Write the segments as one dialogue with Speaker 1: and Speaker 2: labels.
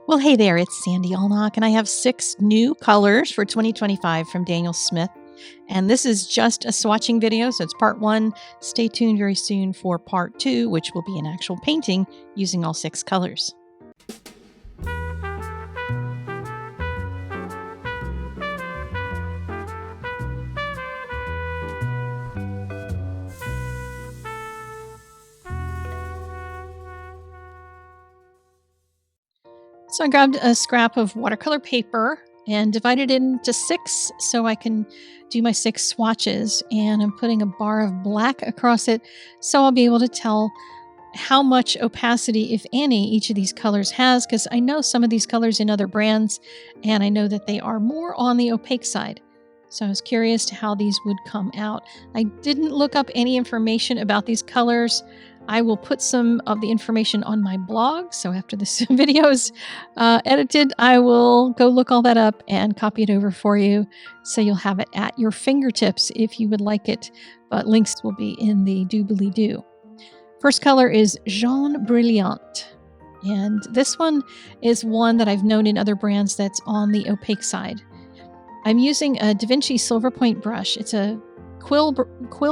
Speaker 1: Well, hey there, it's Sandy Allnock, and I have 6 new colors for 2025 from Daniel Smith. And this is just a swatching video, so it's part 1. Stay tuned very soon for part 2, which will be an actual painting using all 6 colors. So I grabbed a scrap of watercolor paper and divided it into 6 so I can do my 6 swatches. And I'm putting a bar of black across it so I'll be able to tell how much opacity, if any, each of these colors has, because I know some of these colors in other brands, and I know that they are more on the opaque side. So I was curious to how these would come out. I didn't look up any information about these colors. I will put some of the information on my blog. So after this video is edited, I will go look all that up and copy it over for you. So you'll have it at your fingertips if you would like it. But links will be in the doobly-doo. First color is Jaune Brilliant. And this one is one that I've known in other brands that's on the opaque side. I'm using a Da Vinci Silver Point brush. It's a quill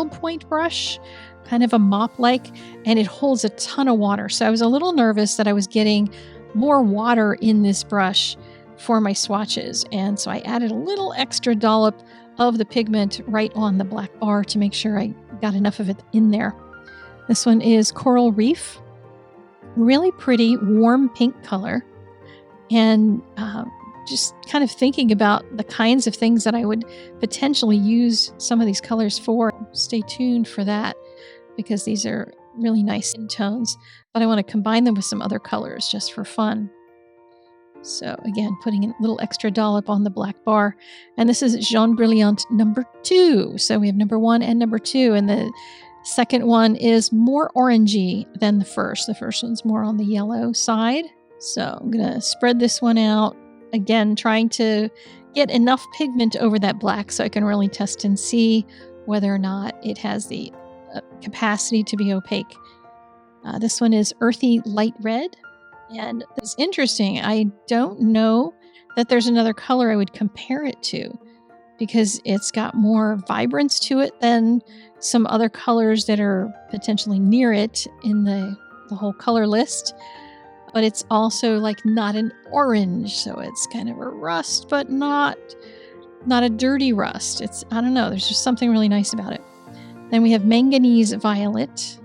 Speaker 1: point brush, kind of a mop-like, and it holds a ton of water. So I was a little nervous that I was getting more water in this brush for my swatches. And so I added a little extra dollop of the pigment right on the black bar to make sure I got enough of it in there. This one is Coral Reef. Really pretty, warm pink color. And just kind of thinking about the kinds of things that I would potentially use some of these colors for. Stay tuned for that because these are really nice in tones, but I want to combine them with some other colors just for fun. So again, putting a little extra dollop on the black bar. And this is Jaune Brilliant number 2. So we have number 1 and number 2, and the second one is more orangey than the first. The first one's more on the yellow side. So I'm going to spread this one out. Again, trying to get enough pigment over that black so I can really test and see whether or not it has the capacity to be opaque. This one is Earthy Light Red. And it's interesting. I don't know that there's another color I would compare it to because it's got more vibrance to it than some other colors that are potentially near it in the whole color list. But it's also like not an orange, so it's kind of a rust, but not a dirty rust. I don't know, there's just something really nice about it. Then we have Manganese Violet.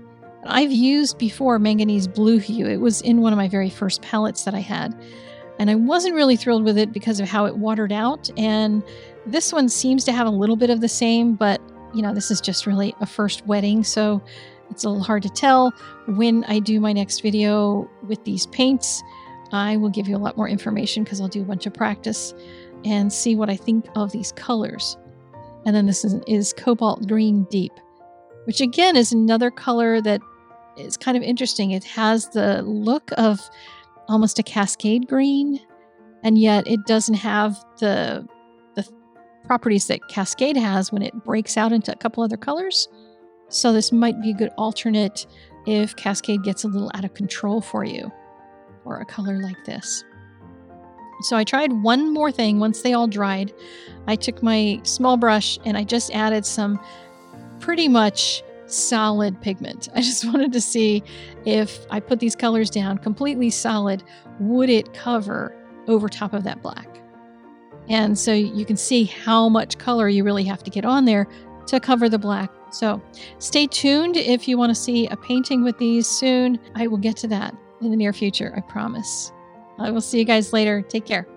Speaker 1: I've used before Manganese Blue Hue. It was in one of my very first palettes that I had. And I wasn't really thrilled with it because of how it watered out. And this one seems to have a little bit of the same, but you know, this is just really a first wetting, so it's a little hard to tell. When I do my next video with these paints, I will give you a lot more information because I'll do a bunch of practice and see what I think of these colors. And then this is Cobalt Green Deep, which again is another color that is kind of interesting. It has the look of almost a cascade green, and yet it doesn't have the properties that Cascade has when it breaks out into a couple other colors. So this might be a good alternate if Cascade gets a little out of control for you, or a color like this. So I tried one more thing. Once they all dried, I took my small brush and I just added some pretty much solid pigment. I just wanted to see if I put these colors down completely solid, would it cover over top of that black? And so you can see how much color you really have to get on there to cover the black. So stay tuned if you want to see a painting with these soon. I will get to that in the near future, I promise. I will see you guys later. Take care.